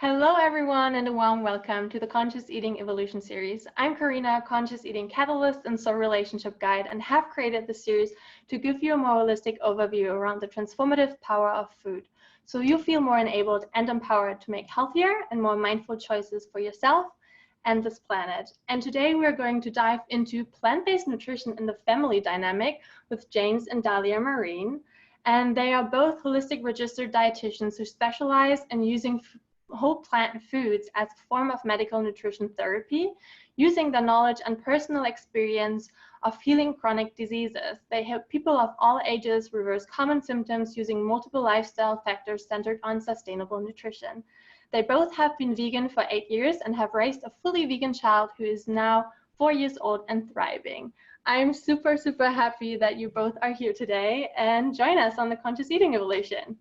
Hello, everyone, and a warm welcome to the Conscious Eating Evolution series. I'm Karina, Conscious Eating Catalyst and Soul Relationship Guide, and have created this series to give you a more holistic overview around the transformative power of food, so you feel more enabled and empowered to make healthier and more mindful choices for yourself and this planet. And today we're going to dive into plant-based nutrition in the family dynamic with James and Dahlia Marin. And they are both holistic registered dietitians who specialize in using whole plant foods as a form of medical nutrition therapy, using the knowledge and personal experience of healing chronic diseases. They help people of all ages reverse common symptoms using multiple lifestyle factors centered on sustainable nutrition. They both have been vegan for 8 years and have raised a fully vegan child who is now 4 years old and thriving. I'm super happy that you both are here today and join us on the Conscious Eating Evolution.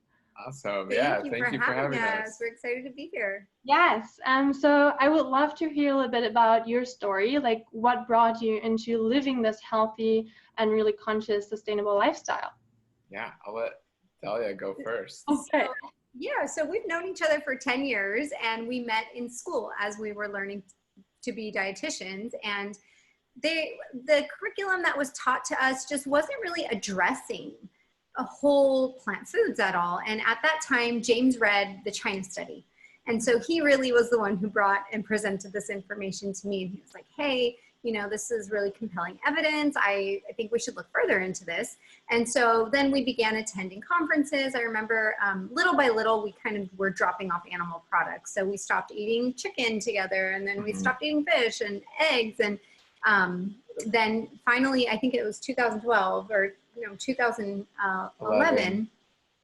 Awesome. Thank you for having us. We're excited to be here. Yes. So I would love to hear a little bit about your story, like what brought you into living this healthy and really conscious, sustainable lifestyle. Yeah, I'll let Dahlia go first. Okay. So we've known each other for 10 years and we met in school as we were learning to be dietitians, and the curriculum that was taught to us just wasn't really addressing a whole plant foods at all. And at that time, James read the China study. And so he really was the one who brought and presented this information to me. And he was like, hey, this is really compelling evidence. I think we should look further into this. And so then we began attending conferences. I remember little by little, we kind of were dropping off animal products. So we stopped eating chicken together, and then we stopped eating fish and eggs. And then finally, I think it was 2012 or 2011,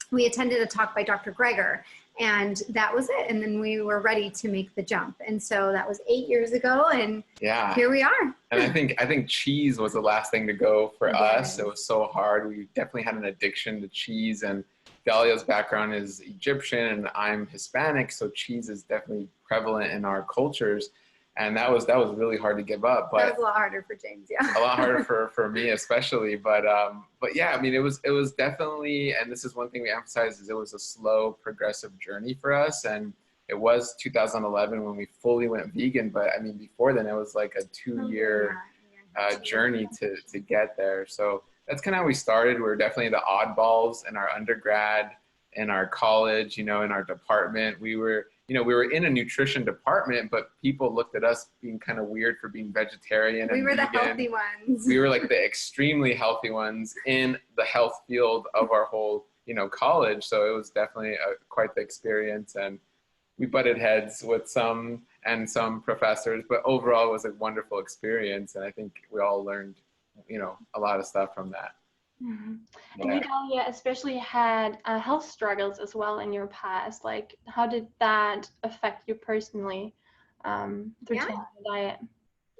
we attended a talk by Dr. Greger, and that was it. And then we were ready to make the jump. And so that was 8 years ago, and here we are. And I think cheese was the last thing to go for us. It was so hard. We definitely had an addiction to cheese, and Dahlia's background is Egyptian and I'm Hispanic, so cheese is definitely prevalent in our cultures. And that was really hard to give up. But that was a lot harder for James, a lot harder for me especially. But yeah, I mean, it was definitely, and this is one thing we emphasize, is it was a slow, progressive journey for us. And it was 2011 when we fully went vegan. But I mean, before then, it was like a 2-year journey to get there. So that's kind of how we started. We were definitely the oddballs in our undergrad, in our college, in our department. We were in a nutrition department, but people looked at us being kind of weird for being vegetarian. We were vegan. The healthy ones. We were like the extremely healthy ones in the health field of our whole, college. So it was definitely quite the experience. And we butted heads with some professors, but overall it was a wonderful experience. And I think we all learned, a lot of stuff from that. Mm-hmm. And you, Dahlia, especially had health struggles as well in your past. Like, how did that affect you personally through changing your diet?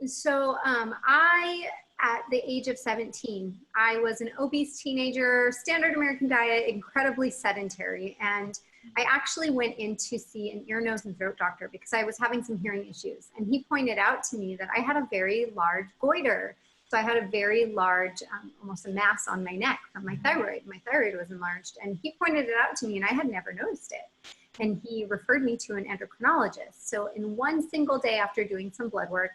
So at the age of 17, I was an obese teenager, standard American diet, incredibly sedentary. And I actually went in to see an ear, nose, and throat doctor because I was having some hearing issues. And he pointed out to me that I had a very large goiter. So I had a very large, almost a mass on my neck from my thyroid. My thyroid was enlarged, and he pointed it out to me, and I had never noticed it. And he referred me to an endocrinologist. So in one single day after doing some blood work,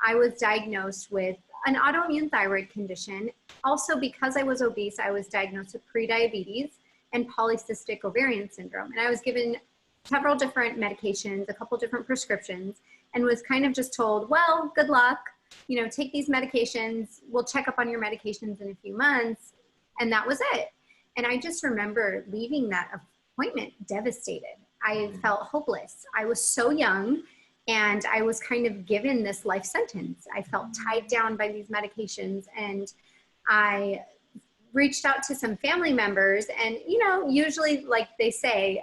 I was diagnosed with an autoimmune thyroid condition. Also, because I was obese, I was diagnosed with prediabetes and polycystic ovarian syndrome. And I was given several different medications, a couple different prescriptions, and was kind of just told, well, good luck. Take these medications, we'll check up on your medications in a few months. And that was it. And I just remember leaving that appointment devastated. I felt hopeless. I was so young, and I was kind of given this life sentence. I felt tied down by these medications, and I reached out to some family members, and, usually, like they say,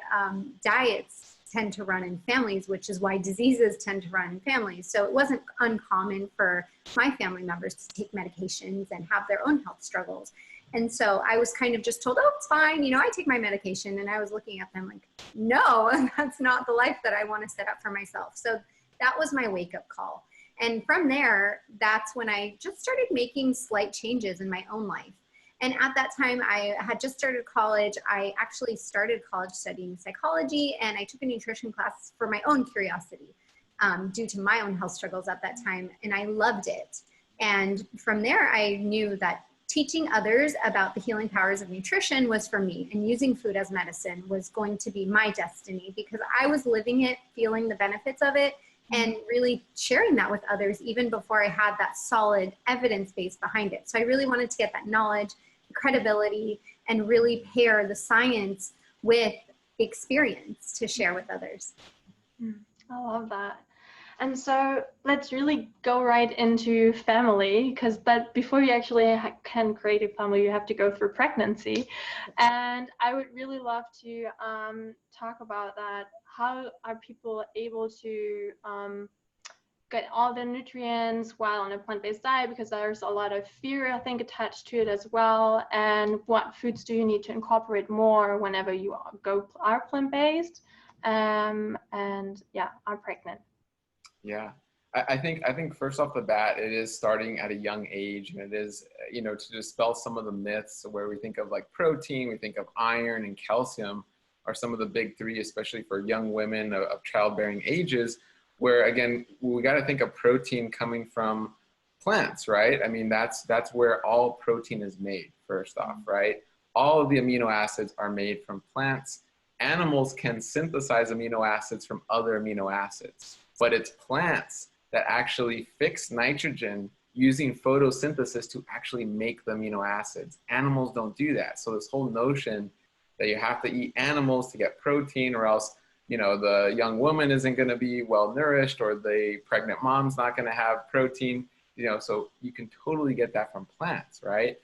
diets tend to run in families, which is why diseases tend to run in families. So it wasn't uncommon for my family members to take medications and have their own health struggles. And so I was kind of just told, oh, it's fine. I take my medication. And I was looking at them like, no, that's not the life that I want to set up for myself. So that was my wake-up call. And from there, that's when I just started making slight changes in my own life. And at that time, I had just started college. I actually started college studying psychology, and I took a nutrition class for my own curiosity due to my own health struggles at that time, and I loved it. And from there, I knew that teaching others about the healing powers of nutrition was for me, and using food as medicine was going to be my destiny, because I was living it, feeling the benefits of it, and really sharing that with others even before I had that solid evidence base behind it. So I really wanted to get that knowledge, credibility, and really pair the science with experience to share with others. I love that. And so let's really go right into family, but before you actually can create a family, you have to go through pregnancy. And I would really love to talk about that. How are people able to get all the nutrients while on a plant-based diet? Because there's a lot of fear, I think, attached to it as well. And what foods do you need to incorporate more whenever you are plant-based and are pregnant? Yeah, I think first off the bat, it is starting at a young age, and it is, to dispel some of the myths where we think of like protein, we think of iron and calcium are some of the big three, especially for young women of childbearing ages, where again, we got to think of protein coming from plants, right? I mean, that's where all protein is made, first off, right? All of the amino acids are made from plants. Animals can synthesize amino acids from other amino acids, but it's plants that actually fix nitrogen using photosynthesis to actually make the amino acids. Animals don't do that. So this whole notion that you have to eat animals to get protein, or else, the young woman isn't going to be well nourished, or the pregnant mom's not going to have protein, so you can totally get that from plants, right?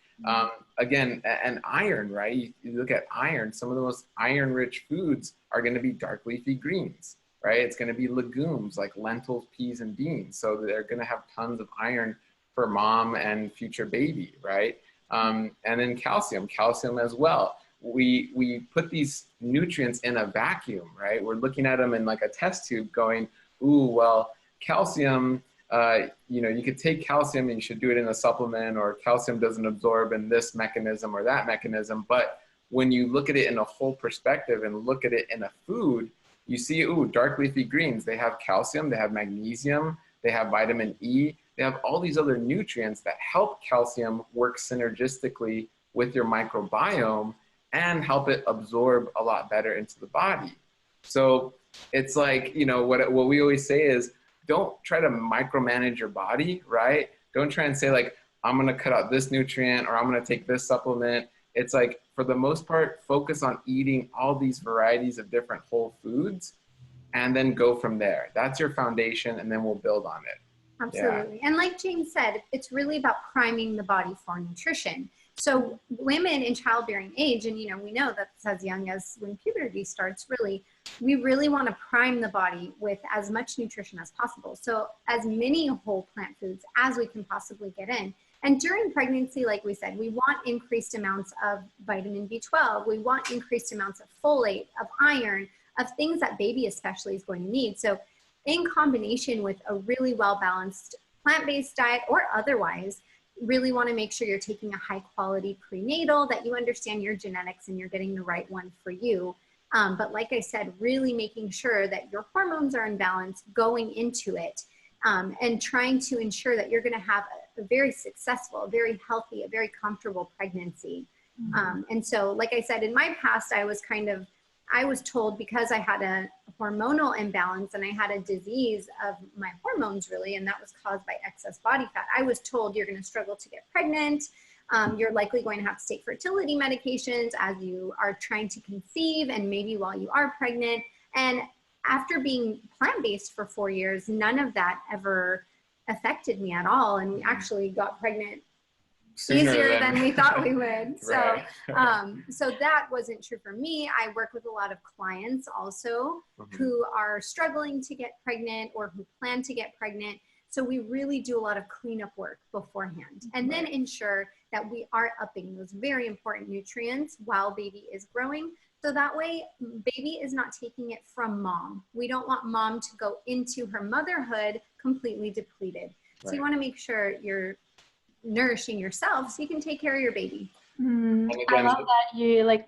Again, and iron, right? You look at iron, some of the most iron-rich foods are going to be dark leafy greens, right? It's going to be legumes like lentils, peas, and beans. So they're going to have tons of iron for mom and future baby, right? And then calcium as well. We put these nutrients in a vacuum, right? We're looking at them in like a test tube going, ooh, well, calcium, you could take calcium and you should do it in a supplement, or calcium doesn't absorb in this mechanism or that mechanism. But when you look at it in a whole perspective and look at it in a food, you see, ooh, dark leafy greens, they have calcium, they have magnesium, they have vitamin E, they have all these other nutrients that help calcium work synergistically with your microbiome and help it absorb a lot better into the body. So it's like, what we always say is, don't try to micromanage your body, right? Don't try and say like, I'm going to cut out this nutrient, or I'm going to take this supplement. It's like, for the most part, focus on eating all these varieties of different whole foods and then go from there. That's your foundation, and then we'll build on it. Absolutely. Yeah. And like James said, it's really about priming the body for nutrition. So women in childbearing age, and we know that's as young as when puberty starts, we really want to prime the body with as much nutrition as possible. So as many whole plant foods as we can possibly get in. And during pregnancy, like we said, we want increased amounts of vitamin B12. We want increased amounts of folate, of iron, of things that baby especially is going to need. So in combination with a really well-balanced plant-based diet or otherwise, really want to make sure you're taking a high quality prenatal, that you understand your genetics and you're getting the right one for you. But like I said, really making sure that your hormones are in balance going into it, and trying to ensure that you're going to have a very successful, a very healthy, a very comfortable pregnancy. And so, like I said, in my past, I was told, because I had a hormonal imbalance and I had a disease of my hormones really, and that was caused by excess body fat. I was told, you're going to struggle to get pregnant. You're likely going to have to take fertility medications as you are trying to conceive, and maybe while you are pregnant. And after being plant-based for 4 years, none of that ever affected me at all. And we actually got pregnant easier than we thought we would. Right. So that wasn't true for me. I work with a lot of clients also who are struggling to get pregnant or who plan to get pregnant. So we really do a lot of cleanup work beforehand, and then ensure that we are upping those very important nutrients while baby is growing. So that way baby is not taking it from mom. We don't want mom to go into her motherhood completely depleted. So you want to make sure you're nourishing yourself so you can take care of your baby. Mm, And I again, love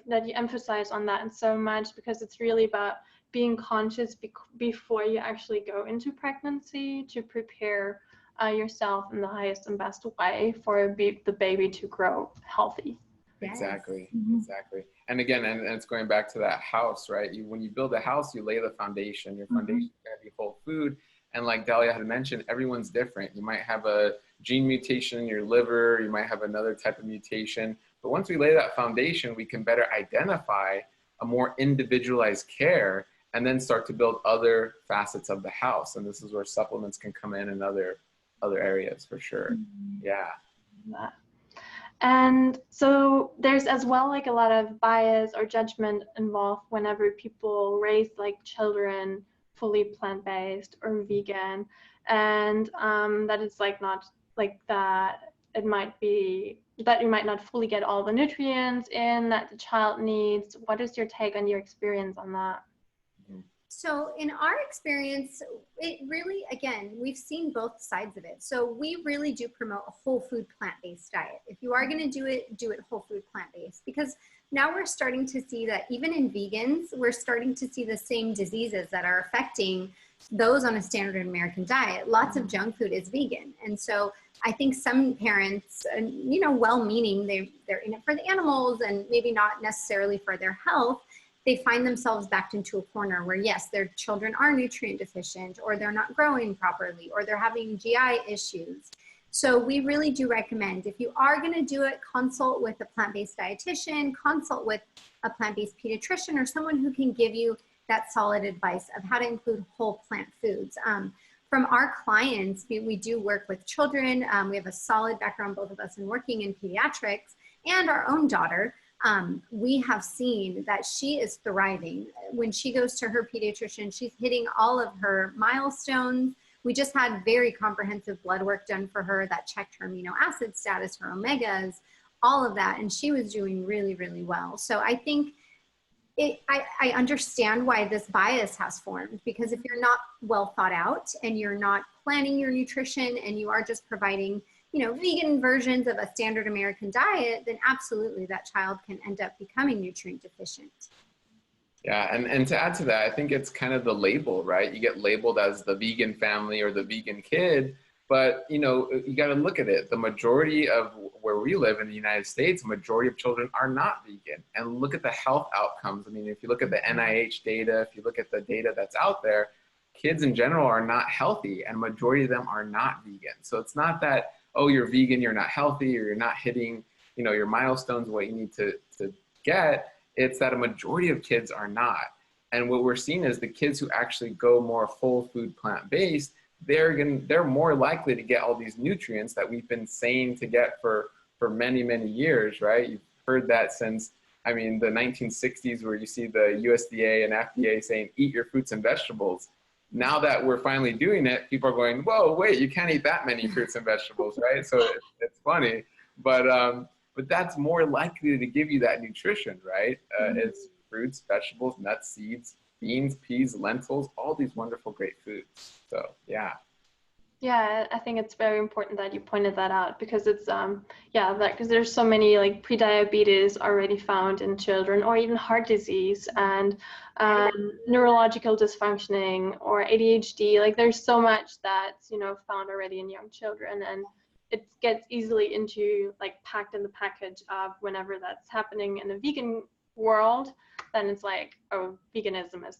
that you emphasize on that so much, because it's really about being conscious before you actually go into pregnancy, to prepare yourself in the highest and best way for the baby to grow healthy. exactly, Mhm. exactly. And again, and it's going back to that house, right? When you build a house, you lay the foundation. Your foundation is going to be whole food. And like Dahlia had mentioned, everyone's different. You might have a gene mutation in your liver. You might have another type of mutation. But once we lay that foundation, we can better identify a more individualized care and then start to build other facets of the house. And this is where supplements can come in other areas for sure. Yeah. And so there's as well like a lot of bias or judgment involved whenever people raise like children fully plant-based or vegan, and that it's like not like that it might be that you might not fully get all the nutrients in that the child needs. What is your take on your experience on that? So in our experience, it really, again, we've seen both sides of it. So we really do promote a whole food plant-based diet. If you are going to do it whole food plant-based, because now we're starting to see that even in vegans, we're starting to see the same diseases that are affecting those on a standard American diet. Lots of junk food is vegan. And so I think some parents, you know, well-meaning, they're in it for the animals and maybe not necessarily for their health, they find themselves backed into a corner where, yes, their children are nutrient deficient, or they're not growing properly, or they're having GI issues. So we really do recommend, if you are going to do it, consult with a plant-based dietitian, consult with a plant-based pediatrician, or someone who can give you that solid advice of how to include whole plant foods. From our clients, we do work with children. We have a solid background, both of us, in working in pediatrics, and our own daughter. We have seen that she is thriving. When she goes to her pediatrician, she's hitting all of her milestones. We just had very comprehensive blood work done for her that checked her amino acid status, her omegas, all of that. And she was doing really, really well. So I think I understand why this bias has formed, because if you're not well thought out and you're not planning your nutrition and you are just providing, you know, vegan versions of a standard American diet, then absolutely that child can end up becoming nutrient deficient. Yeah, and to add to that, I think it's kind of the label, right? You get labeled as the vegan family or the vegan kid, but you know, you got to look at it. The majority of where we live in the United States, majority of children are not vegan. And look at the health outcomes. I mean, if you look at the NIH data, if you look at the data that's out there, kids in general are not healthy, and majority of them are not vegan. So it's not that, oh, you're vegan, you're not healthy, or you're not hitting, you know, your milestones, what you need to get. It's that a majority of kids are not. And what we're seeing is the kids who actually go more whole food plant-based, they're more likely to get all these nutrients that we've been saying to get for many, many years, right? You've heard that since, I mean, the 1960s, where you see the USDA and FDA saying, eat your fruits and vegetables. Now that we're finally doing it, people are going, whoa, wait, you can't eat that many fruits and vegetables, right? So it's funny, but that's more likely to give you that nutrition, right? It's fruits, vegetables, nuts, seeds, beans, peas, lentils, all these wonderful, great foods. So, yeah. Yeah, I think it's very important that you pointed that out, because it's yeah, because there's so many like prediabetes already found in children, or even heart disease and neurological dysfunctioning or ADHD. Like there's so much that's, you know, found already in young children, and it gets easily into like packed in the package of whenever that's happening in the vegan world, then it's like, oh, veganism is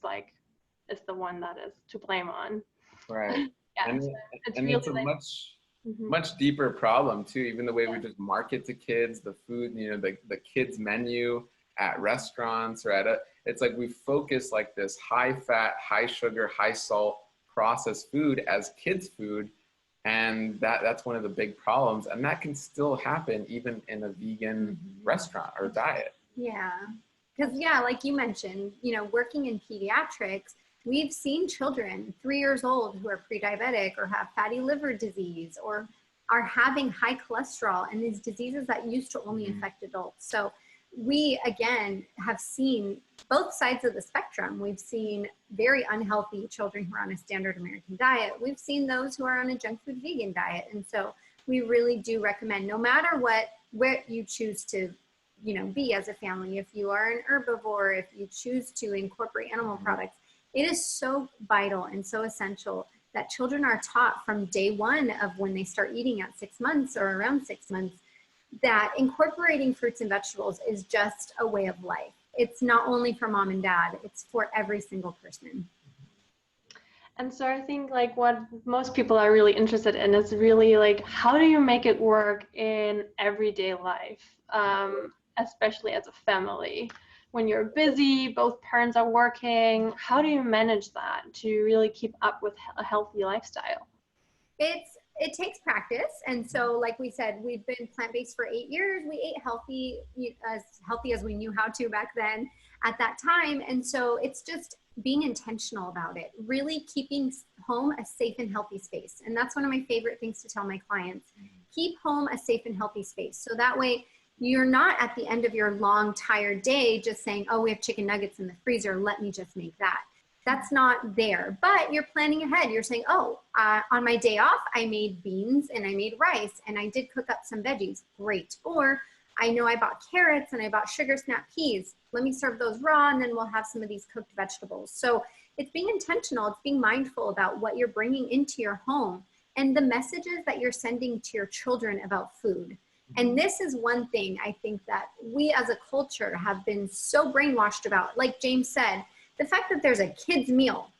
the one that is to blame on. Right. Yeah, And, so it's and really it's a like, much deeper problem too, even the way we just market to kids, the food, you know, the kids menu at restaurants or it's like we focus like this high fat, high sugar, high salt processed food as kids food. And that's one of the big problems. And that can still happen even in a vegan restaurant or diet. Yeah, because yeah, like you mentioned, you know, working in pediatrics, we've seen children 3 years old who are pre-diabetic or have fatty liver disease or are having high cholesterol, and these diseases that used to only affect adults. So we, again, have seen both sides of the spectrum. We've seen very unhealthy children who are on a standard American diet. We've seen those who are on a junk food vegan diet. And so we really do recommend, no matter what you choose to be as a family, if you are an herbivore, if you choose to incorporate animal products. It is so vital and so essential that children are taught from day one of when they start eating at 6 months or around 6 months, that incorporating fruits and vegetables is just a way of life. It's not only for mom and dad, it's for every single person. And so I think like what most people are really interested in is really like, how do you make it work in everyday life, especially as a family? When you're busy, both parents are working, how do you manage that to really keep up with a healthy lifestyle? It takes practice. And so, like we said, we've been plant-based for 8 years. We ate as healthy as we knew how to back then at that time. And so it's just being intentional about it, really keeping home a safe and healthy space. And that's one of my favorite things to tell my clients. Keep home a safe and healthy space. So that way you're not at the end of your long, tired day just saying, oh, we have chicken nuggets in the freezer, let me just make that. That's not there, but you're planning ahead. You're saying, oh, on my day off, I made beans and I made rice and I did cook up some veggies. Great. Or I know I bought carrots and I bought sugar snap peas. Let me serve those raw and then we'll have some of these cooked vegetables. So it's being intentional. It's being mindful about what you're bringing into your home and the messages that you're sending to your children about food. And this is one thing I think that we as a culture have been so brainwashed about. Like James said, the fact that there's a kids meal,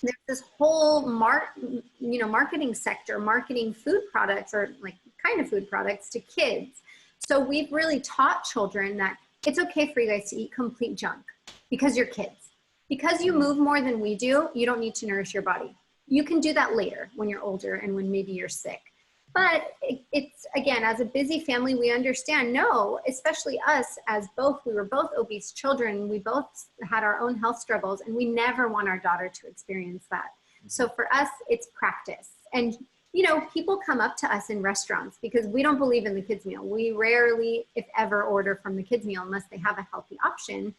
there's this whole marketing sector, marketing food products or like kind of food products to kids. So we've really taught children that it's okay for you guys to eat complete junk because you're kids. Because you move more than we do, you don't need to nourish your body. You can do that later when you're older and when maybe you're sick. But it's, again, as a busy family, we understand, no, especially us we were both obese children. We both had our own health struggles and we never want our daughter to experience that. So for us, it's practice. And, people come up to us in restaurants because we don't believe in the kids meal. We rarely, if ever, order from the kids meal unless they have a healthy option.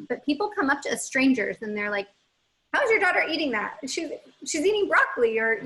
But people come up to us, strangers, and they're like, how's your daughter eating that? She's eating broccoli, or,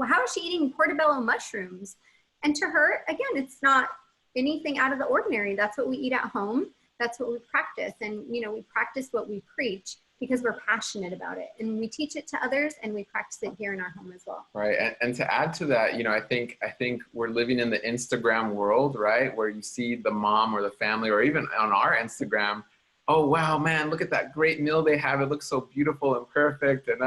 how is she eating portobello mushrooms? And to her, again, it's not anything out of the ordinary. That's what we eat at home. That's what we practice. And, we practice what we preach because we're passionate about it. And we teach it to others and we practice it here in our home as well. Right. And to add to that, I think we're living in the Instagram world, right? Where you see the mom or the family, or even on our Instagram, oh, wow, man, look at that great meal they have. It looks so beautiful and perfect. And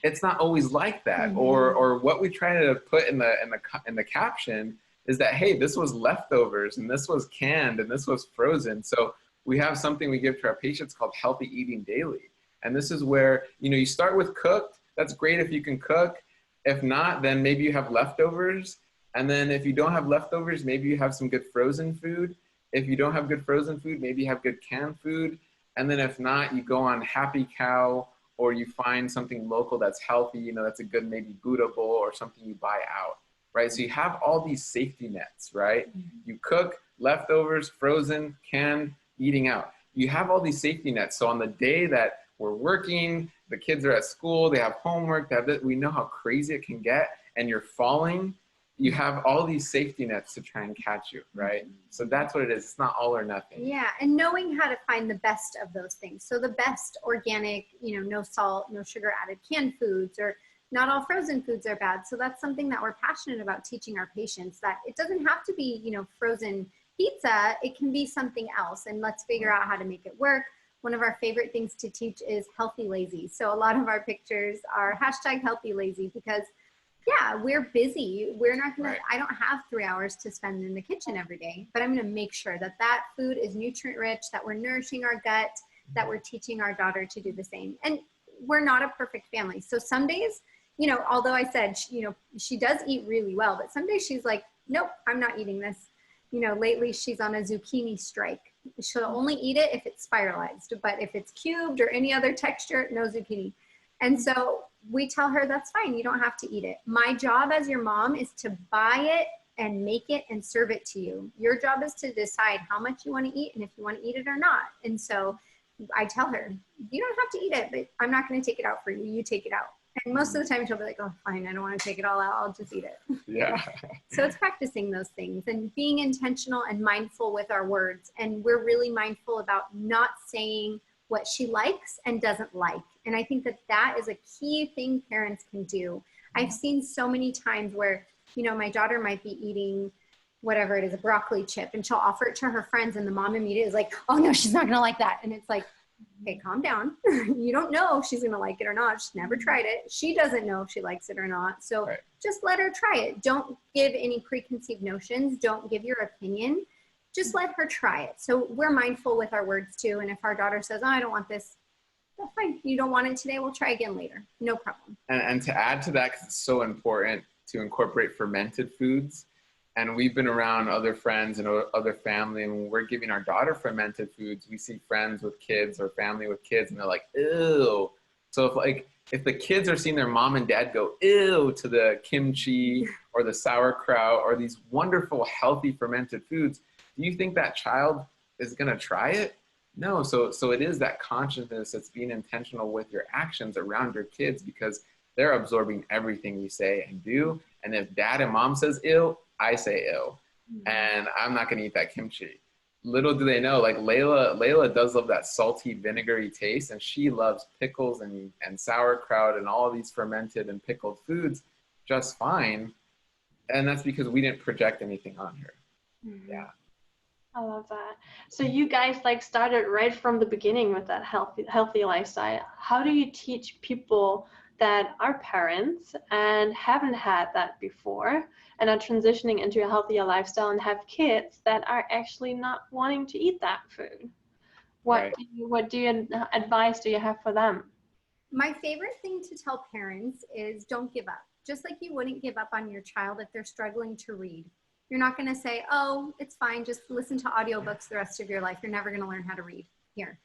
it's not always like that. Mm-hmm. Or what we try to put in the caption is that, hey, this was leftovers and this was canned and this was frozen. So we have something we give to our patients called healthy eating daily. And this is where, you start with cooked. That's great if you can cook. If not, then maybe you have leftovers. And then if you don't have leftovers, maybe you have some good frozen food. If you don't have good frozen food, maybe you have good canned food. And then if not, you go on Happy Cow, or you find something local that's healthy, that's a good maybe Buddha bowl or something you buy out, right? So you have all these safety nets, right? Mm-hmm. You cook, leftovers, frozen, canned, eating out. You have all these safety nets. So on the day that we're working, the kids are at school, they have homework, we know how crazy it can get, and you're falling, you have all these safety nets to try and catch you, right? Mm-hmm. So that's what it is. It's not all or nothing. Yeah, and knowing how to find the best of those things. So the best organic, no salt, no sugar added canned foods, or not all frozen foods are bad. So that's something that we're passionate about teaching our patients, that it doesn't have to be, frozen pizza. It can be something else, and let's figure out how to make it work. One of our favorite things to teach is healthy lazy. So a lot of our pictures are #healthy-lazy because we're busy. We're not going to, I don't have 3 hours to spend in the kitchen every day, but I'm going to make sure that that food is nutrient rich, that we're nourishing our gut, that we're teaching our daughter to do the same. And we're not a perfect family. So some days, although I said, she does eat really well, but some days she's like, nope, I'm not eating this. Lately she's on a zucchini strike. She'll only eat it if it's spiralized, but if it's cubed or any other texture, no zucchini. And so we tell her, that's fine. You don't have to eat it. My job as your mom is to buy it and make it and serve it to you. Your job is to decide how much you want to eat and if you want to eat it or not. And so I tell her, you don't have to eat it, but I'm not going to take it out for you. You take it out. And most of the time she'll be like, oh, fine, I don't want to take it all out. I'll just eat it. Yeah. So it's practicing those things and being intentional and mindful with our words. And we're really mindful about not saying what she likes and doesn't like. And I think that that is a key thing parents can do. I've seen so many times where, you know, my daughter might be eating whatever it is, a broccoli chip, and she'll offer it to her friends, and the mom immediately is like, oh no, she's not gonna like that. And it's like, okay, calm down. You don't know if she's gonna like it or not. She's never tried it. She doesn't know if she likes it or not. So just let her try it. Don't give any preconceived notions. Don't give your opinion. Just let her try it. So we're mindful with our words too. And if our daughter says, oh, I don't want this, that's fine. You don't want it today, we'll try again later. No problem. And to add to that, because it's so important to incorporate fermented foods. And we've been around other friends and other family, and when we're giving our daughter fermented foods, we see friends with kids or family with kids, and they're like, ew. So if the kids are seeing their mom and dad go, ew, to the kimchi or the sauerkraut or these wonderful, healthy fermented foods, do you think that child is gonna try it? No, so it is that consciousness that's being intentional with your actions around your kids, because they're absorbing everything you say and do. And if dad and mom says ew, I say ew. And I'm not gonna eat that kimchi. Little do they know, like Layla does love that salty, vinegary taste, and she loves pickles and sauerkraut and all of these fermented and pickled foods just fine. And that's because we didn't project anything on her. Yeah. I love that. So you guys like started right from the beginning with that healthy lifestyle. How do you teach people that are parents and haven't had that before and are transitioning into a healthier lifestyle and have kids that are actually not wanting to eat that food? What advice do you have for them? My favorite thing to tell parents is don't give up. Just like you wouldn't give up on your child if they're struggling to read. You're not going to say, oh, it's fine, just listen to audiobooks the rest of your life. You're never going to learn how to read. Here.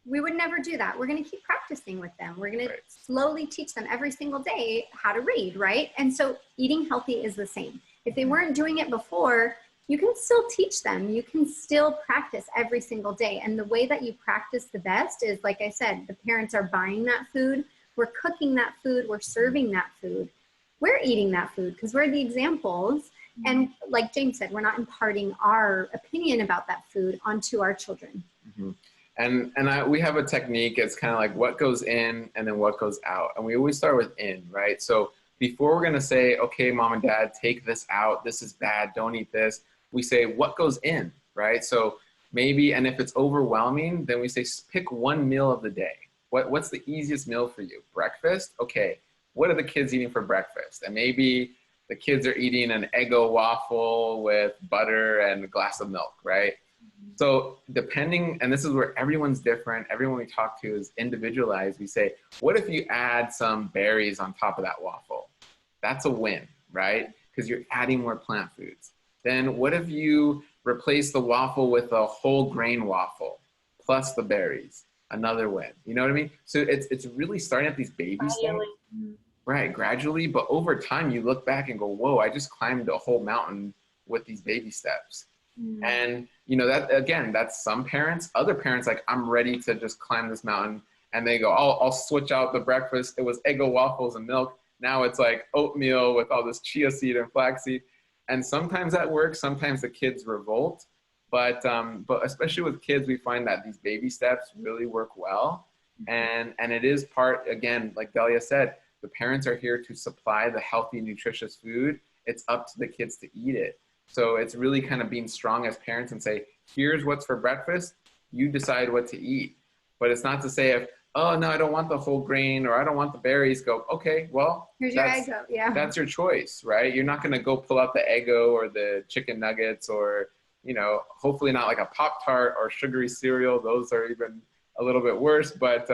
We would never do that. We're going to keep practicing with them. We're going to slowly teach them every single day how to read, right? And so eating healthy is the same. If they weren't doing it before, you can still teach them. You can still practice every single day. And the way that you practice the best is, like I said, the parents are buying that food. We're cooking that food. We're serving that food. We're eating that food because we're the examples. And like James said, we're not imparting our opinion about that food onto our children. Mm-hmm. And we have a technique. It's kind of like what goes in and then what goes out. And we always start with in, right? So before we're going to say, okay, mom and dad, take this out. This is bad. Don't eat this. We say what goes in, right? So maybe, and if it's overwhelming, then we say pick one meal of the day. What's the easiest meal for you? Breakfast? Okay. What are the kids eating for breakfast? And maybe the kids are eating an Eggo waffle with butter and a glass of milk, right? So depending, and this is where everyone's different, everyone we talk to is individualized. We say, what if you add some berries on top of that waffle? That's a win, right? Because you're adding more plant foods. Then what if you replace the waffle with a whole grain waffle plus the berries? Another win. You know what I mean? So it's really starting at these baby steps. Right, gradually, but over time you look back and go, whoa, I just climbed a whole mountain with these baby steps. And you know, that again, that's some parents. Other parents, like, I'm ready to just climb this mountain, and they go, I'll switch out the breakfast. It was Eggo waffles and milk. Now it's like oatmeal with all this chia seed and flaxseed. And sometimes that works. Sometimes the kids revolt. But especially with kids, we find that these baby steps really work well. And it is part, again, like Dahlia said, the parents are here to supply the healthy, nutritious food. It's up to the kids to eat it. So it's really kind of being strong as parents and say, here's what's for breakfast. You decide what to eat. But it's not to say if, oh, no, I don't want the whole grain or I don't want the berries. Go, okay, well, here's your Eggo. Yeah. That's your choice, right? You're not going to go pull out the Eggo or the chicken nuggets or, you know, hopefully not like a Pop-Tart or sugary cereal. Those are even a little bit worse. But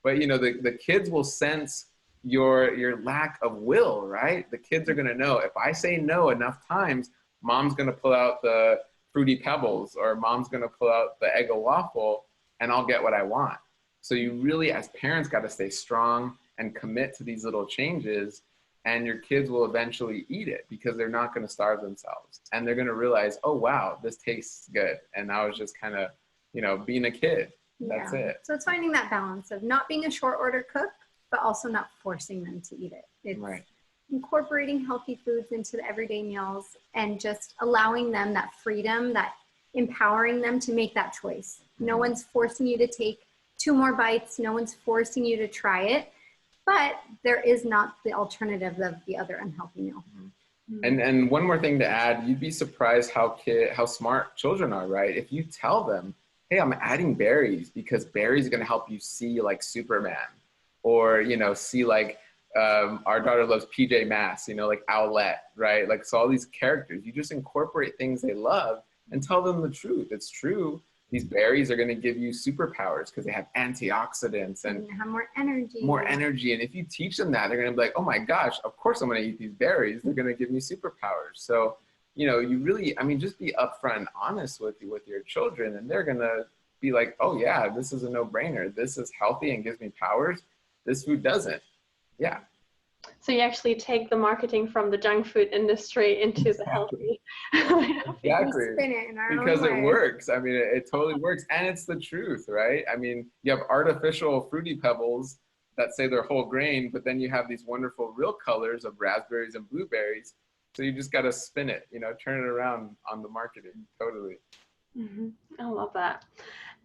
you know, the kids will sense your lack of will, right? The kids are going to know if I say no enough times, mom's going to pull out the Fruity Pebbles or mom's going to pull out the Eggo waffle and I'll get what I want. So you really, as parents, got to stay strong and commit to these little changes, and your kids will eventually eat it because they're not going to starve themselves. And they're going to realize, oh, wow, this tastes good. And I was just kind of, you know, being a kid. That's it. So it's finding that balance of not being a short order cook, but also not forcing them to eat it. It's Right. incorporating healthy foods into the everyday meals and just allowing them that freedom, that empowering them to make that choice. No one's forcing you to take 2 more bites. No one's forcing you to try it, but there is not the alternative of the other unhealthy meal. And one more thing to add, you'd be surprised how smart children are, right? If you tell them, hey, I'm adding berries because berries are going to help you see like Superman, or, you know, see like, our daughter loves PJ Masks, you know, like Owlette, right? Like, so all these characters, you just incorporate things they love and tell them the truth. It's true. These berries are going to give you superpowers because they have antioxidants and have more energy. More energy. And if you teach them that, they're going to be like, oh my gosh, of course I'm going to eat these berries. They're going to give me superpowers. So, you know, you really, I mean, just be upfront and honest with your children, and they're going to be like, oh yeah, this is a no-brainer. This is healthy and gives me powers. This food doesn't. Yeah. So you actually take the marketing from the junk food industry into the healthy. Exactly. Spin it in our Because own it way. works. I mean, it totally works. And it's the truth, right? I mean, you have artificial Fruity Pebbles that say they're whole grain, but then you have these wonderful real colors of raspberries and blueberries. So you just got to spin it, you know, turn it around on the marketing. Totally. I love that.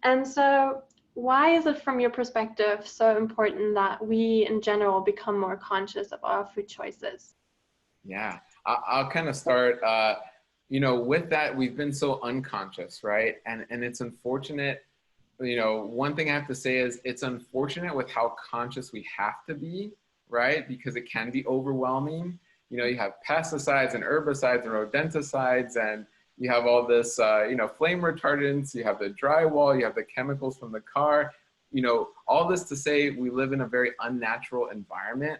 And so why is it, from your perspective, so important that we in general become more conscious of our food choices? Yeah, I'll kind of start, you know, with that. We've been so unconscious, right? And it's unfortunate. You know, one thing I have to say is it's unfortunate with how conscious we have to be, right? Because it can be overwhelming. You know, you have pesticides and herbicides and rodenticides, and you have all this, you know, flame retardants, you have the drywall, you have the chemicals from the car, you know, all this to say we live in a very unnatural environment.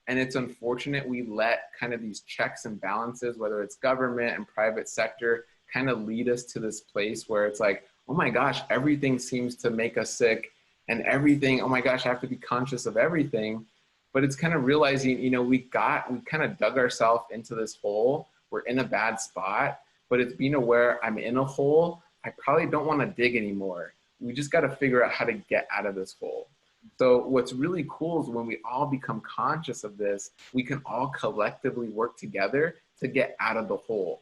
And it's unfortunate we let kind of these checks and balances, whether it's government and private sector, kind of lead us to this place where it's like, oh my gosh, everything seems to make us sick, and everything, oh my gosh, I have to be conscious of everything. But it's kind of realizing, you know, we kind of dug ourselves into this hole. We're in a bad spot. But it's being aware I'm in a hole. I probably don't want to dig anymore. We just got to figure out how to get out of this hole. So what's really cool is when we all become conscious of this, we can all collectively work together to get out of the hole.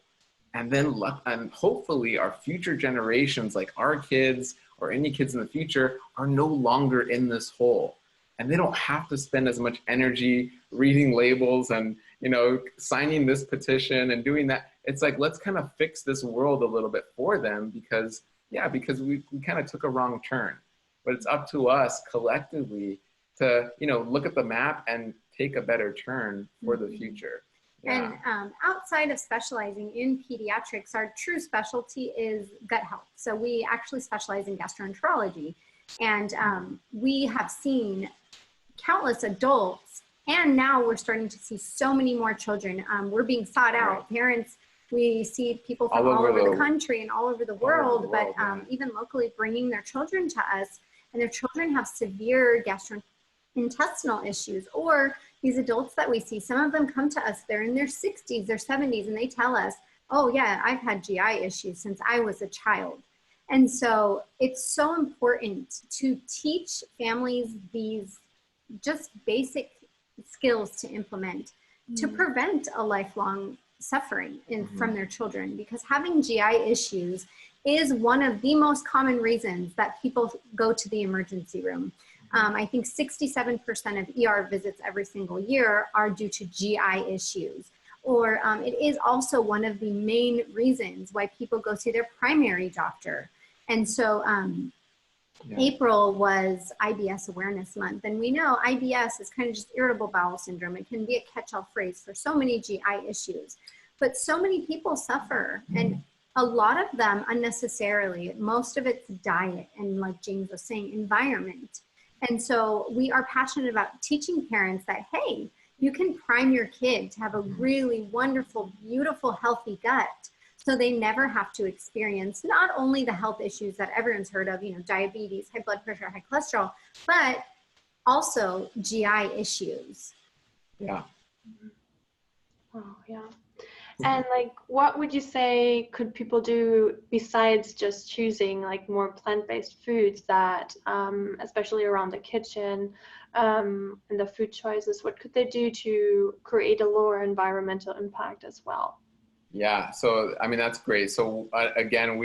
And then and hopefully our future generations, like our kids or any kids in the future, are no longer in this hole. And they don't have to spend as much energy reading labels and, you know, signing this petition and doing that. It's like, let's kind of fix this world a little bit for them because we kind of took a wrong turn. But it's up to us collectively to, you know, look at the map and take a better turn for the future. Yeah. And outside of specializing in pediatrics, our true specialty is gut health. So we actually specialize in gastroenterology. And we have seen countless adults, and now we're starting to see so many more children. We're being sought out. Parents, we see people from all over the country and all over the world, but even locally bringing their children to us, and their children have severe gastrointestinal issues. Or these adults that we see, some of them come to us, they're in their 60s, their 70s, and they tell us, oh yeah, I've had GI issues since I was a child. And so it's so important to teach families these just basic skills to implement to prevent a lifelong suffering from their children, because having GI issues is one of the most common reasons that people go to the emergency room. I think 67% of ER visits every single year are due to GI issues. Or it is also one of the main reasons why people go see their primary doctor. And so April was IBS Awareness Month. And we know IBS is kind of just irritable bowel syndrome. It can be a catch-all phrase for so many GI issues. But so many people suffer, and a lot of them unnecessarily. Most of it's diet and, like James was saying, environment. And so we are passionate about teaching parents that, hey, you can prime your kid to have a really wonderful, beautiful, healthy gut, so they never have to experience not only the health issues that everyone's heard of, you know, diabetes, high blood pressure, high cholesterol, but also GI issues. Yeah. Oh, yeah. And like, what would you say could people do besides just choosing like more plant-based foods that, especially around the kitchen, and the food choices, what could they do to create a lower environmental impact as well? Yeah, so I mean that's great. So again,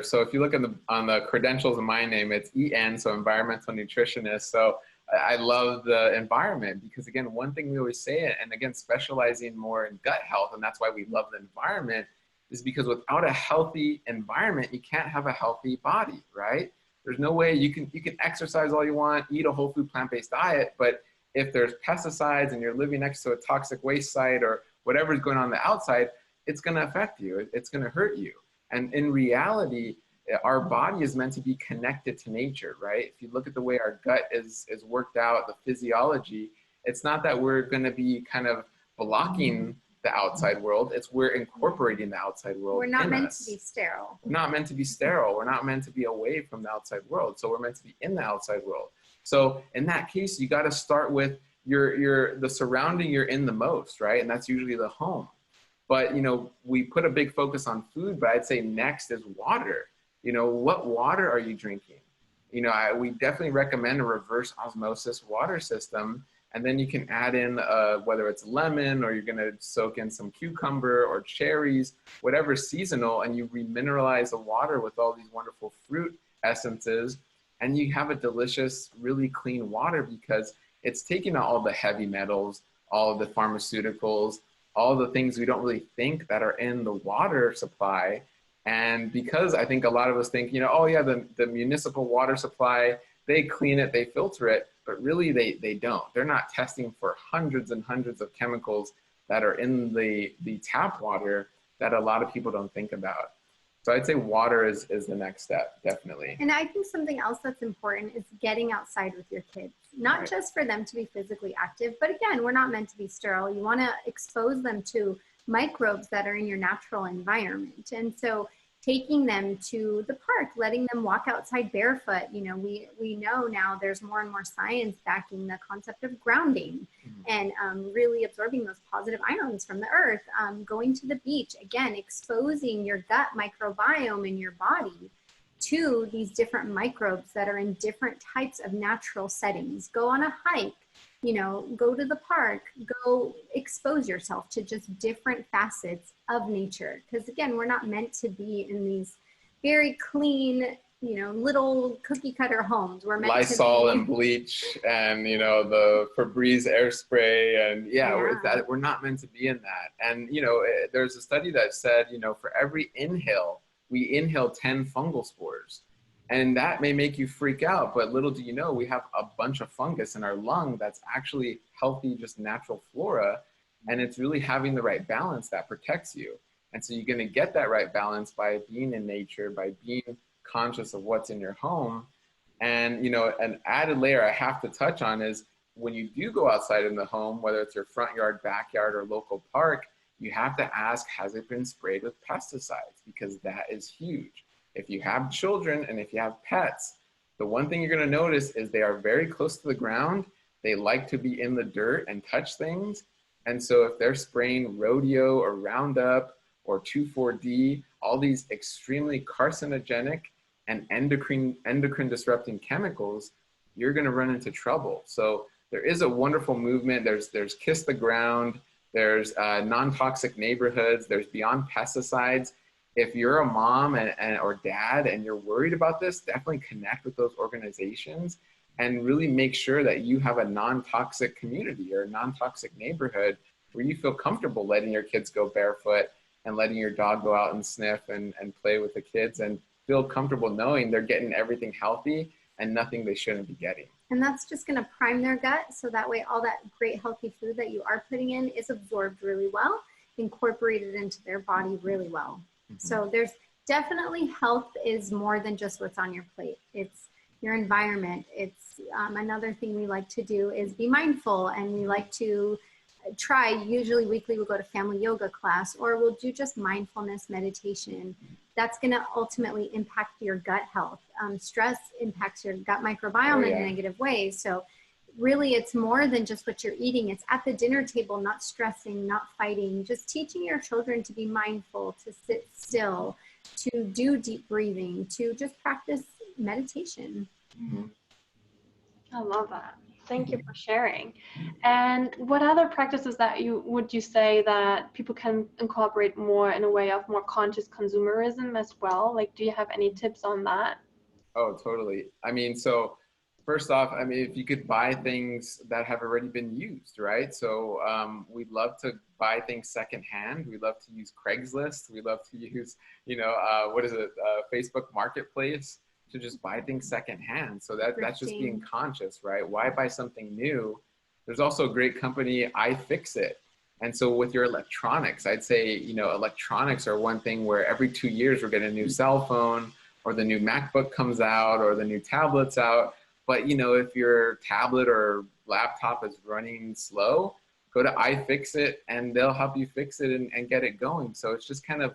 so if you look on the credentials of my name, it's EN, so environmental nutritionist. So I love the environment because again, one thing we always say, and again, specializing more in gut health, and that's why we love the environment, is because without a healthy environment, you can't have a healthy body, right? There's no way you can exercise all you want, eat a whole food plant-based diet, but if there's pesticides and you're living next to a toxic waste site or whatever's going on the outside, it's going to affect you. It's going to hurt you. And in reality, our body is meant to be connected to nature, right? If you look at the way our gut is worked out, the physiology, it's not that we're going to be kind of blocking the outside world. It's we're incorporating the outside world. We're not meant to be sterile. We're not meant to be sterile. We're not meant to be away from the outside world. So we're meant to be in the outside world. So in that case, you got to start with the surrounding you're in the most, right? And that's usually the home. But, we put a big focus on food, but I'd say next is water. What water are you drinking? We definitely recommend a reverse osmosis water system. And then you can add in whether it's lemon or you're going to soak in some cucumber or cherries, whatever seasonal, and you remineralize the water with all these wonderful fruit essences. And you have a delicious, really clean water because it's taking out all the heavy metals, all of the pharmaceuticals, all the things we don't really think that are in the water supply. And because I think a lot of us think, oh yeah, the municipal water supply, they clean it, they filter it, but really they don't. They're not testing for hundreds and hundreds of chemicals that are in the tap water that a lot of people don't think about. So I'd say water is the next step, definitely. And I think something else that's important is getting outside with your kids, not Right. just for them to be physically active, but again, we're not meant to be sterile. You want to expose them to microbes that are in your natural environment. And so taking them to the park, letting them walk outside barefoot. We know now there's more and more science backing the concept of grounding and really absorbing those positive ions from the earth. Going to the beach, again, exposing your gut microbiome in your body to these different microbes that are in different types of natural settings. Go on a hike, go to the park, go expose yourself to just different facets of nature. Because again, we're not meant to be in these very clean, little cookie cutter homes. We're meant Lysol to be... and bleach and, the Febreze air spray. And we're not meant to be in that. And, there's a study that said, for every inhale, we inhale 10 fungal spores. And that may make you freak out, but little do you know, we have a bunch of fungus in our lung that's actually healthy, just natural flora. And it's really having the right balance that protects you. And so you're going to get that right balance by being in nature, by being conscious of what's in your home. And, an added layer I have to touch on is when you do go outside in the home, whether it's your front yard, backyard, or local park, you have to ask, has it been sprayed with pesticides? Because that is huge. If you have children and if you have pets, the one thing you're going to notice is they are very close to the ground. They like to be in the dirt and touch things. And so if they're spraying rodeo or Roundup or 2,4-D, all these extremely carcinogenic and endocrine disrupting chemicals, you're going to run into trouble. So there is a wonderful movement. There's Kiss the Ground. There's non-toxic neighborhoods. There's Beyond Pesticides. If you're a mom or dad and you're worried about this, definitely connect with those organizations and really make sure that you have a non-toxic community or a non-toxic neighborhood where you feel comfortable letting your kids go barefoot and letting your dog go out and sniff and play with the kids and feel comfortable knowing they're getting everything healthy and nothing they shouldn't be getting. And that's just going to prime their gut. So that way, all that great healthy food that you are putting in is absorbed really well, incorporated into their body really well. So there's definitely health is more than just what's on your plate. It's your environment. It's another thing we like to do is be mindful, and we like to try, usually weekly, we'll go to family yoga class, or we'll do just mindfulness meditation. That's going to ultimately impact your gut health. Stress impacts your gut microbiome in negative ways. So really it's more than just what you're eating. It's at the dinner table, not stressing, not fighting, just teaching your children to be mindful, to sit still, to do deep breathing, to just practice meditation. Mm-hmm. I love that. Thank you for sharing. And what other practices that would you say that people can incorporate more in a way of more conscious consumerism as well? Like, do you have any tips on that? Oh, totally. I mean, so first off, I mean, if you could buy things that have already been used, right? So we'd love to buy things secondhand. We love to use Craigslist. We love to use, what is it, Facebook Marketplace, to just buy things secondhand. So that's just being conscious, right? Why buy something new? There's also a great company, iFixit. And so with your electronics, I'd say, electronics are one thing where every 2 years we're getting a new cell phone, or the new MacBook comes out, or the new tablet's out. But if your tablet or laptop is running slow, go to iFixit and they'll help you fix it and get it going. So it's just kind of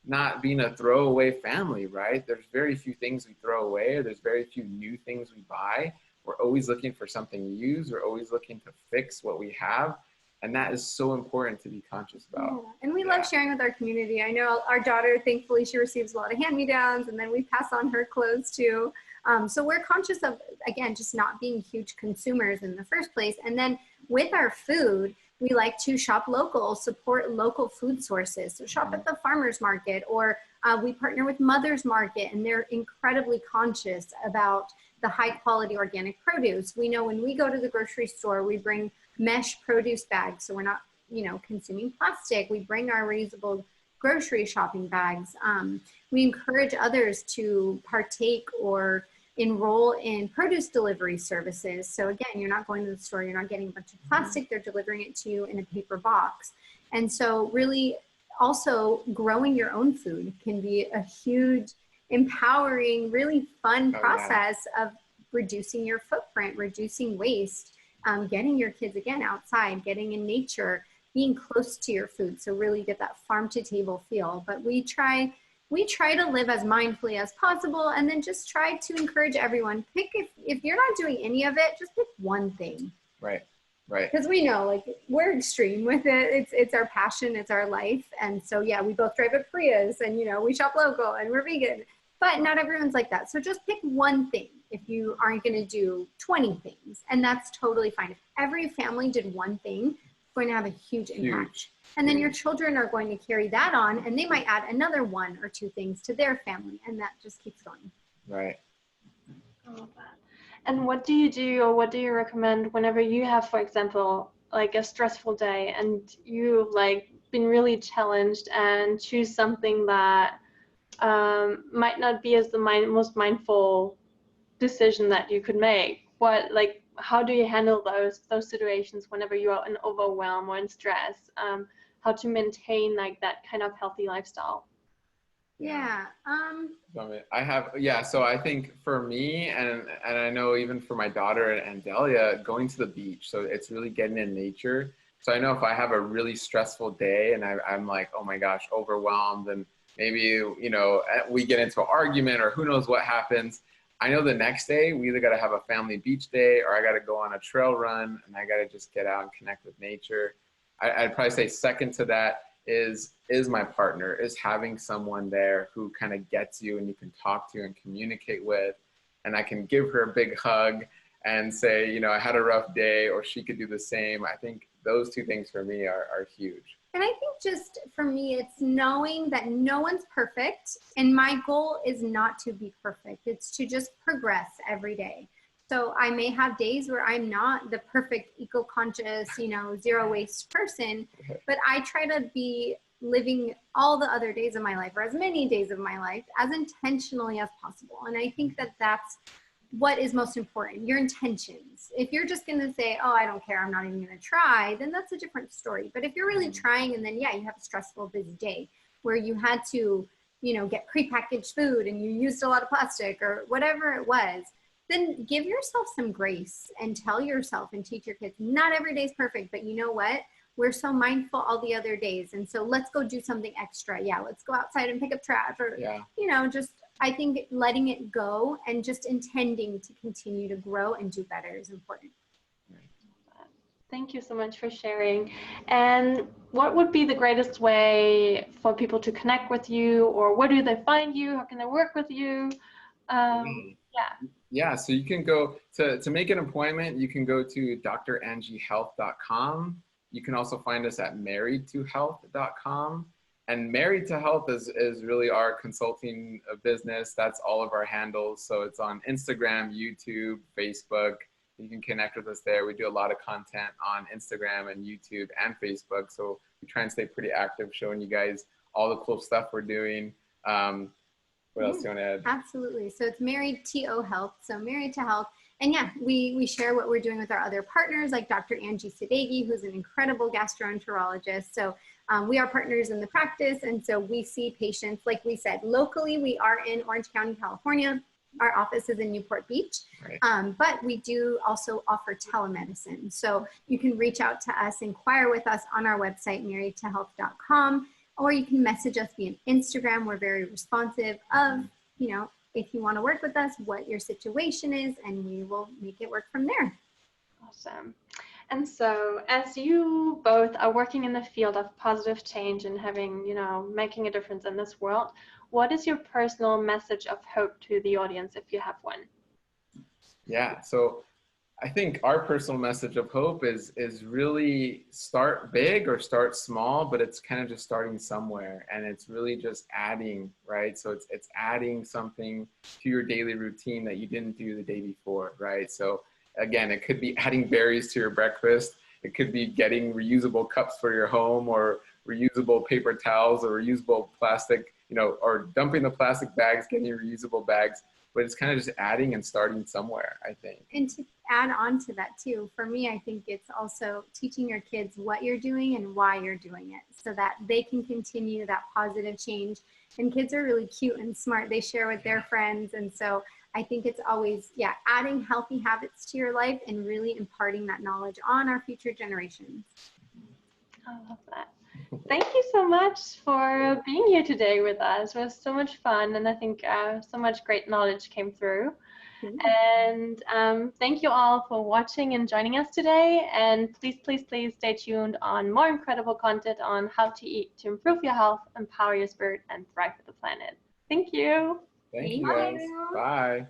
not being a throwaway family, right? There's very few things we throw away, or there's very few new things we buy. We're always looking for something used. We're always looking to fix what we have. And that is so important to be conscious about. Yeah. And we love sharing with our community. I know our daughter, thankfully, she receives a lot of hand-me-downs, and then we pass on her clothes too. So we're conscious of, again, just not being huge consumers in the first place. And then with our food, we like to shop local, support local food sources. So shop at the farmer's market, or we partner with Mother's Market, and they're incredibly conscious about the high quality organic produce. We know when we go to the grocery store, we bring mesh produce bags, so we're not, consuming plastic. We bring our reusable grocery shopping bags. We encourage others to partake or enroll in produce delivery services. So again, you're not going to the store, you're not getting a bunch of plastic, they're delivering it to you in a paper box. And so really also growing your own food can be a huge, empowering, really fun process of reducing your footprint, reducing waste, getting your kids again outside, getting in nature, being close to your food. So really get that farm to table feel. But we try to live as mindfully as possible, and then just try to encourage everyone, pick, if you're not doing any of it, just pick one thing. Right. Because we know, like, we're extreme with it. It's our passion, it's our life. And so, yeah, we both drive a Prius, and, we shop local, and we're vegan. But not everyone's like that. So just pick one thing if you aren't going to do 20 things. And that's totally fine. If every family did one thing, it's going to have a huge impact. And then your children are going to carry that on, and they might add another 1 or 2 things to their family. And that just keeps going. Right. I love that. And what do you do, or what do you recommend whenever you have, for example, like a stressful day and you've been really challenged and choose something that might not be as the most mindful decision that you could make? How do you handle those situations whenever you are in overwhelm or in stress? How to maintain that kind of healthy lifestyle? Yeah. So I think for me, and I know even for my daughter and Dahlia, going to the beach. So it's really getting in nature. So I know if I have a really stressful day and I'm like, oh my gosh, overwhelmed, and maybe, we get into an argument or who knows what happens. I know the next day we either got to have a family beach day, or I got to go on a trail run, and I got to just get out and connect with nature. I'd probably say second to that is my partner, is having someone there who kind of gets you and you can talk to and communicate with. And I can give her a big hug and say, I had a rough day, or she could do the same. I think those 2 things for me are huge. And I think just for me, it's knowing that no one's perfect. And my goal is not to be perfect. It's to just progress every day. So I may have days where I'm not the perfect eco-conscious, zero waste person, but I try to be living all the other days of my life, or as many days of my life, as intentionally as possible. And I think that that's what is most important, your intentions. If you're just going to say, oh, I don't care, I'm not even going to try, then that's a different story. But if you're really trying, and then, you have a stressful, busy day where you had to, get prepackaged food and you used a lot of plastic or whatever it was, then give yourself some grace and tell yourself and teach your kids, not every day is perfect, but you know what? We're so mindful all the other days. And so let's go do something extra. Yeah, let's go outside and pick up trash, or, just, I think letting it go and just intending to continue to grow and do better is important. Thank you so much for sharing. And what would be the greatest way for people to connect with you, or where do they find you? How can they work with you? Yeah, so you can go to make an appointment, you can go to drangiehealth.com. You can also find us at marriedtohealth.com. And Married to Health is really our consulting business. That's all of our handles. So it's on Instagram, YouTube, Facebook. You can connect with us there. We do a lot of content on Instagram and YouTube and Facebook. So we try and stay pretty active, showing you guys all the cool stuff we're doing. What else do you want to add? Absolutely. So it's Married to Health. So Married to Health. And yeah, we share what we're doing with our other partners, like Dr. Angie Sadeghi, who's an incredible gastroenterologist. So we are partners in the practice. And so we see patients, like we said, locally, we are in Orange County, California. Our office is in Newport Beach, right. But we do also offer telemedicine. So you can reach out to us, inquire with us on our website, marriedtohealth.com, or you can message us via Instagram. We're very responsive of, you know, if you want to work with us, what your situation is, and we will make it work from there. Awesome. And so as you both are working in the field of positive change and having, you know, making a difference in this world, what is your personal message of hope to the audience, if you have one? Yeah, so I think our personal message of hope is really start big or start small, but it's kind of just starting somewhere, and it's really just adding, right? So it's adding something to your daily routine that you didn't do the day before, right? So again, it could be adding berries to your breakfast. It could be getting reusable cups for your home, or reusable paper towels, or reusable plastic, you know, or dumping the plastic bags, getting reusable bags. But it's kind of just adding and starting somewhere, I think. And to add on to that too, for me, I think it's also teaching your kids what you're doing and why you're doing it, so that they can continue that positive change. And kids are really cute and smart. They share with their friends. And so I think it's always, yeah, adding healthy habits to your life and really imparting that knowledge on our future generations. I love that. Thank you so much for being here today with us. It was so much fun, and I think so much great knowledge came through. And thank you all for watching and joining us today. And please, please, please stay tuned on more incredible content on how to eat to improve your health, empower your spirit, and thrive with the planet. Thank you. Thank you guys. Bye.